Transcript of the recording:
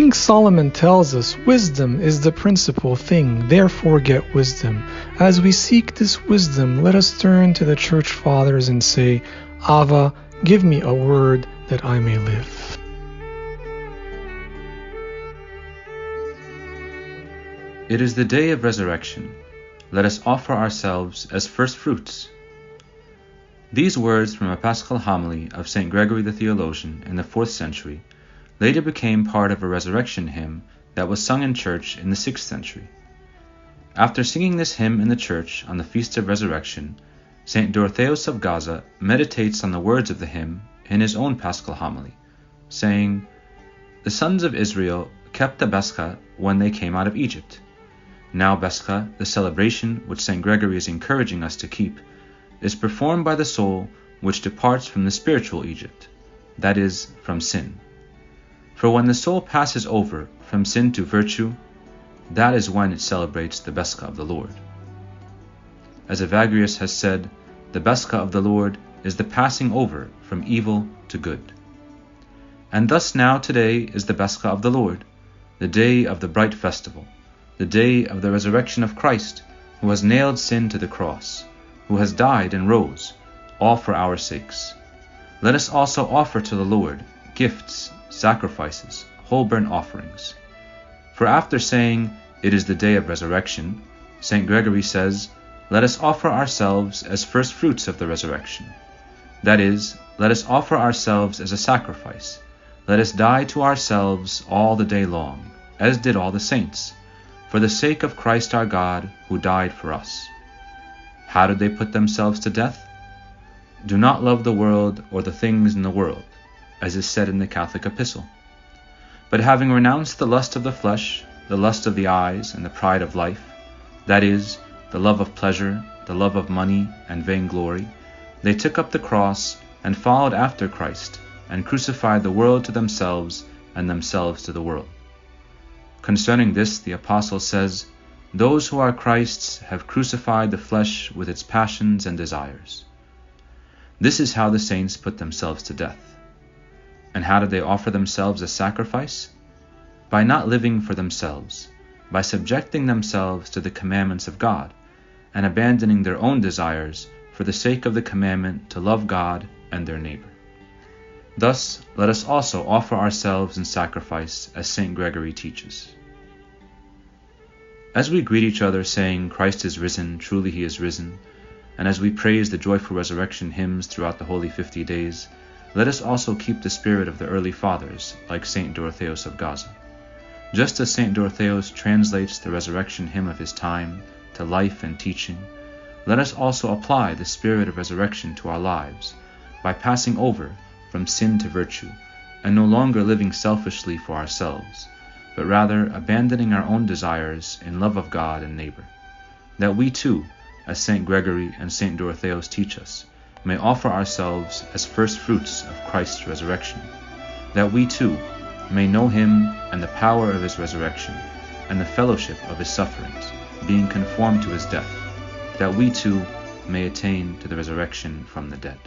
King Solomon tells us wisdom is the principal thing, therefore get wisdom. As we seek this wisdom, let us turn to the Church Fathers and say, Ava, give me a word that I may live. It is the day of resurrection. Let us offer ourselves as first fruits. These words from a Paschal homily of St Gregory the Theologian in the 4th century later became part of a resurrection hymn that was sung in church in the 6th century. After singing this hymn in the church on the Feast of Resurrection, St Dorotheos of Gaza meditates on the words of the hymn in his own Paschal homily, saying, "The sons of Israel kept the Pascha when they came out of Egypt. Now Pascha, the celebration which St Gregory is encouraging us to keep, is performed by the soul which departs from the spiritual Egypt, that is, from sin. For when the soul passes over from sin to virtue, that is when it celebrates the Pascha of the Lord. As Evagrius has said, the Pascha of the Lord is the passing over from evil to good. And thus now today is the Pascha of the Lord, the day of the bright festival, the day of the resurrection of Christ, who has nailed sin to the cross, who has died and rose, all for our sakes. Let us also offer to the Lord gifts, sacrifices, whole burnt offerings. For after saying, it is the day of resurrection, St Gregory says, let us offer ourselves as first fruits of the resurrection. That is, let us offer ourselves as a sacrifice. Let us die to ourselves all the day long, as did all the saints, for the sake of Christ our God, who died for us. How did they put themselves to death? Do not love the world or the things in the world, as is said in the Catholic epistle. But having renounced the lust of the flesh, the lust of the eyes, and the pride of life, that is, the love of pleasure, the love of money, and vainglory, they took up the cross and followed after Christ, and crucified the world to themselves, and themselves to the world. Concerning this, the Apostle says, those who are Christ's have crucified the flesh with its passions and desires. This is how the saints put themselves to death. And how did they offer themselves as sacrifice? By not living for themselves, by subjecting themselves to the commandments of God, and abandoning their own desires for the sake of the commandment to love God and their neighbor. Thus, let us also offer ourselves in sacrifice, as St Gregory teaches. As we greet each other saying, Christ is risen, truly he is risen, and as we praise the joyful resurrection hymns throughout the Holy 50 days, let us also keep the spirit of the early fathers, like St Dorotheos of Gaza. Just as St Dorotheos translates the resurrection hymn of his time to life and teaching, let us also apply the spirit of resurrection to our lives by passing over from sin to virtue, and no longer living selfishly for ourselves, but rather abandoning our own desires in love of God and neighbor, that we too, as St Gregory and St Dorotheos teach us, may offer ourselves as first fruits of Christ's resurrection, that we too may know him and the power of his resurrection, and the fellowship of his sufferings, being conformed to his death, that we too may attain to the resurrection from the dead.